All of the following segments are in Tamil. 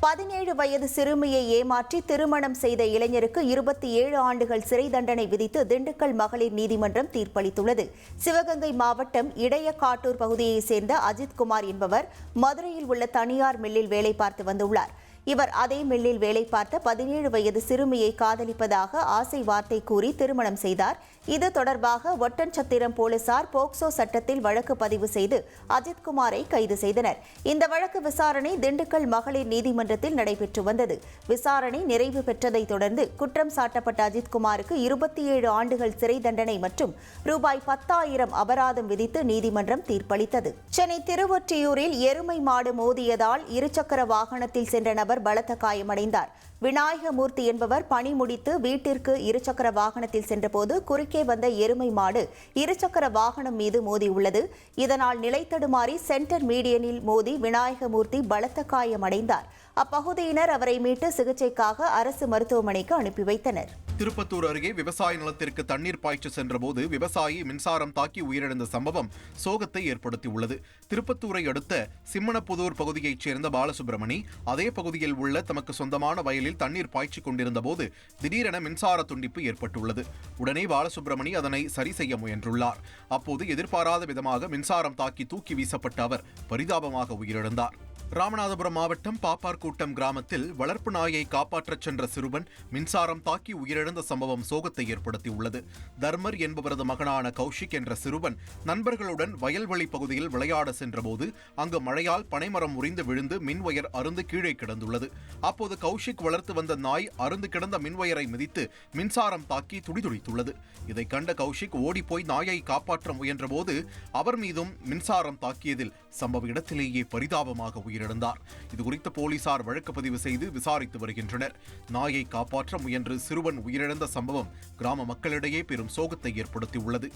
17 வயது சிறுமியை ஏமாற்றி திருமணம் செய்த இளைஞருக்கு 27 ஆண்டுகள் சிறை தண்டனை விதித்து திண்டுக்கல் மகளிர் நீதிமன்றம் தீர்ப்பளித்துள்ளது. சிவகங்கை மாவட்டம் இடையக்காட்டூர் பகுதியைச் சேர்ந்த அஜித்குமார் என்பவர் மதுரையில் உள்ள தனியார் மில்லில் வேலை பார்த்து வந்துள்ளார். இவர் அதே மில்லில் வேலை பார்த்த 17 வயது சிறுமியை காதலிப்பதாக ஆசை வார்த்தை கூறி திருமணம் செய்தார். இது தொடர்பாக ஒட்டன்சத்திரம் போலீசார் போக்சோ சட்டத்தில் வழக்கு பதிவு செய்து அஜித்குமாரை கைது செய்தனர். இந்த வழக்கு விசாரணை திண்டுக்கல் மகளிர் நீதிமன்றத்தில் நடைபெற்று வந்தது. விசாரணை நிறைவு பெற்றதை தொடர்ந்து குற்றம் சாட்டப்பட்ட அஜித்குமாருக்கு 27 ஆண்டுகள் சிறை தண்டனை மற்றும் ரூபாய் 10,000 அபராதம் விதித்து நீதிமன்றம் தீர்ப்பளித்தது. சென்னை திருவொற்றியூரில் எருமை மாடு மோதியதால் இருசக்கர வாகனத்தில் சென்ற நபர் பலத்த காயமடைந்தார். விநாயகமூர்த்தி என்பவர் பணி முடித்து வீட்டிற்கு இருசக்கர வாகனத்தில் சென்றபோது குறுக்கே வந்த எருமை மாடு இருசக்கர வாகனம் மீது மோதியுள்ளது. இதனால் நிலைத்தடுமாறி சென்டர் மீடியனில் மோதி விநாயகமூர்த்தி பலத்த காயமடைந்தார். அப்பகுதியினர் அவரை மீட்டு சிகிச்சைக்காக அரசு மருத்துவமனைக்கு அனுப்பி வைத்தனர். திருப்பத்தூர் அருகே விவசாய நிலத்திற்கு தண்ணீர் பாய்ச்ச சென்றபோது விவசாயி மின்சாரம் தாக்கி உயிரிழந்த சம்பவம் சோகத்தை ஏற்படுத்தியுள்ளது. திருப்பத்தூரை அடுத்த சிம்மனப்புதூர் பகுதியைச் சேர்ந்த பாலசுப்ரமணி அதே பகுதியில் உள்ள தமக்கு சொந்தமான வயலில் தண்ணீர் பாய்ச்சிக் கொண்டிருந்த போது திடீரென மின்சார துண்டிப்பு ஏற்பட்டுள்ளது. உடனே பாலசுப்ரமணி அதனை சரி செய்ய முயன்றுள்ளார். அப்போது எதிர்பாராத விதமாக மின்சாரம் தாக்கி தூக்கி வீசப்பட்ட அவர் பரிதாபமாக உயிரிழந்தார். ராமநாதபுரம் மாவட்டம் பாப்பார்கூட்டம் கிராமத்தில் வளர்ப்பு நாயை காப்பாற்றச் சென்ற சிறுவன் மின்சாரம் தாக்கி உயிரிழந்த சம்பவம் சோகத்தை ஏற்படுத்தியுள்ளது. தர்மர் என்பவரது மகனான கௌஷிக் என்ற சிறுவன் நண்பர்களுடன் வயல்வெளி பகுதியில் விளையாட சென்றபோது அங்கு மழையால் பனைமரம் முறிந்து விழுந்து மின்வயர் அருந்து கீழே கிடந்துள்ளது. அப்போது கௌஷிக் வளர்த்து வந்த நாய் அருந்து கிடந்த மின்வயரை மிதித்து மின்சாரம் தாக்கி துடிதுடித்துள்ளது. இதை கண்ட கௌஷிக் ஓடிப்போய் நாயை காப்பாற்ற முயன்றபோது அவர் மீதும் மின்சாரம் தாக்கியதில் சம்பவ இடத்திலேயே பரிதாபமாக உயிரிழந்தார். இதுகுறித்து போலீசார் வழக்கு பதிவு செய்து விசாரித்து வருகின்றனர். நாயை காப்பாற்ற முயன்று சிறுவன் உயிரிழந்த சம்பவம் கிராம மக்களிடையே பெரும் சோகத்தை ஏற்படுத்தியுள்ளது.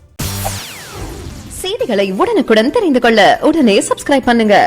செய்திகளை உடனுக்குடன் தெரிந்து கொள்ள உடனே சப்ஸ்கிரைப் பண்ணுங்க.